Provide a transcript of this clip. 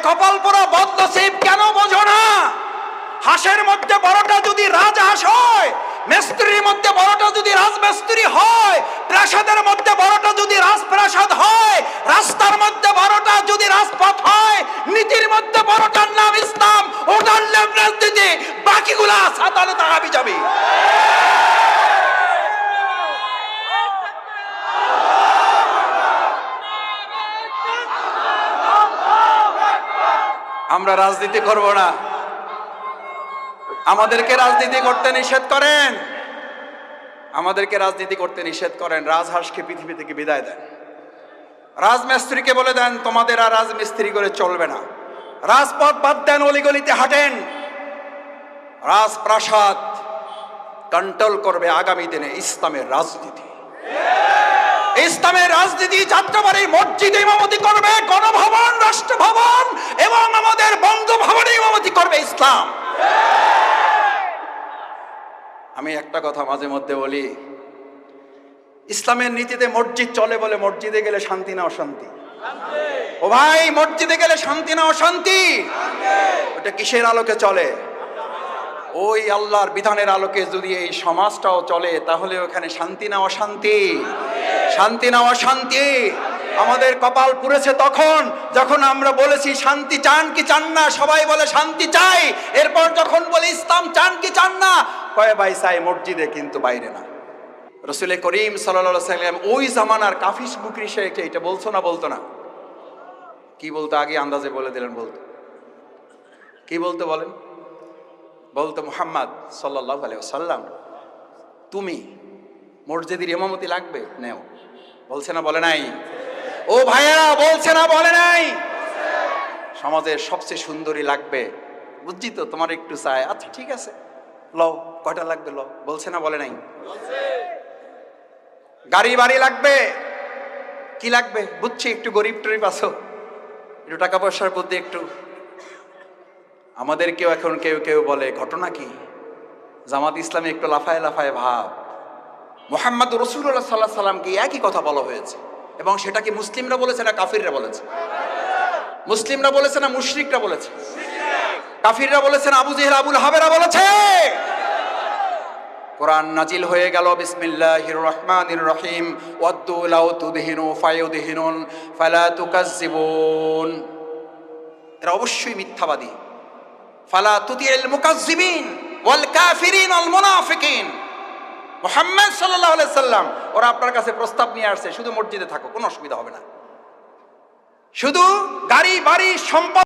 কপাল পোড়া বদনসিব কেন বোঝো না? হাঁসের মধ্যে বড়টা যদি রাজহাঁস হয়, মিস্ত্রির মধ্যে বড়টা যদি রাজমিস্ত্রি হয়, প্রাসাদের মধ্যে বড়টা যদি রাজপ্রাসাদ হয়, রাস্তার মধ্যে বড়টা যদি রাজপথ হয়, নীতির মধ্যে বড়টার নাম ইসলাম, ওটার নাম রাজনীতি, বাকিগুলা সাতালে তাহাবি যাবে। আমরা রাজনীতি করব না। আমাদেরকে রাজনীতি করতে নিষেধ করেন, আমাদেরকে রাজনীতি করতে নিষেধ করেন। রাজহাঁসকে পৃথিবী থেকে বিদায় দেন। রাজমিস্ত্রিকে বলে দেন তোমাদের আর রাজমিস্ত্রি করে চলবে না। রাজপথ বাদ দেন, অলিগলিতে হাঁটেন। রাজপ্রাসাদ কন্ট্রোল করবে আগামী দিনে ইসলামের রাজনীতি। ইসলামের রাজনীতি যাত্রাবাড়ি মসজিদে ইমামতি করবে, গণভবন, রাষ্ট্রভবন এবং আমাদের বঙ্গভবনে ইমামতি করবে ইসলাম। আমি একটা কথা মাঝে মধ্যে বলি, ইসলামের নীতিতে মসজিদ চলে বলে মসজিদে গেলে শান্তি না অশান্তি? ও ভাই, মসজিদে গেলে শান্তি না অশান্তি? ওটা কিসের আলোকে চলে? ওই আল্লাহর বিধানের আলোকে যদি এই সমাজটাও চলে তাহলে ওখানে শান্তি না অশান্তি? শান্তি না অশান্তি? আমাদের কপাল পুড়েছে তখন যখন আমরা বলেছি শান্তি চান কি চান না, সবাই বলে শান্তি চাই। এরপর যখন বলি ইসলাম চান কি চান না, কয় ভাই চাই মসজিদে কিন্তু বাইরে না। রাসূল করিম সাল্লাল্লাহু আলাইহি ওয়াসাল্লাম ওই জামানার কাফির মুকরিশে এটা বলছো না? বলতো না? কি বলতো? আগে আন্দাজে বলে দিলেন। বলতো কি বলতো বলেন? বলতো মুহাম্মদ সাল্লাল্লাহু আলাইহি ওয়াসাল্লাম তুমি মসজিদের ইমামতি লাগবে নেও। বলছে না বলে নাই? ও ভাইয়েরা, বলছে না বলে নাই? সমাজের সবচেয়ে সুন্দরী লাগবে, বুঝছি তো, তোমার একটু চাই, আচ্ছা ঠিক আছে লও, কয়টা লাগবে লও। বলছে না বলে নাই? গাড়ি বাড়ি লাগবে, কি লাগবে বুঝছি, একটু গরিব টরিব আছো, একটু টাকা পয়সার প্রতি একটু। আমাদেরকেও এখন কেউ কেউ বলে ঘটনা কি, জামাত ইসলামে একটু লাফায় লাফায় ভাব। মুহাম্মদ রাসূলুল্লাহ সাল্লাল্লাহু আলাইহি ওয়াসাল্লামকে একই কথা বলা হয়েছে, এবং সেটা কি মুসলিমরা বলেছে না কাফিররা বলেছে? মুসলিমরা বলেছে না মুশরিকরা বলেছে? কাফিররা বলেছে না আবু জেহেল আবুল হাবেরা বলেছে? কোরআন নাজিল হয়ে গেল বিসমিল্লাহির রহমানির রহিম, ওয়াদ্দু লাউ তুদহিনু ফায়ুদহিনুন ফালা তুকাজ্জিবুন। এরা অবশ্যই মিথ্যাবাদী। ফালা তুতিল মুকাজ্জিবিন ওয়াল কাফিরিন ওয়াল মুনাফিকিন। মুহাম্মদ সাল্লাল্লাহু আলাইহি সাল্লাম ওরা আপনার কাছে প্রস্তাব নিয়ে আসছে শুধু মসজিদে থাকো, কোনো অসুবিধা হবে না, শুধু গাড়ি বাড়ি সম্পদ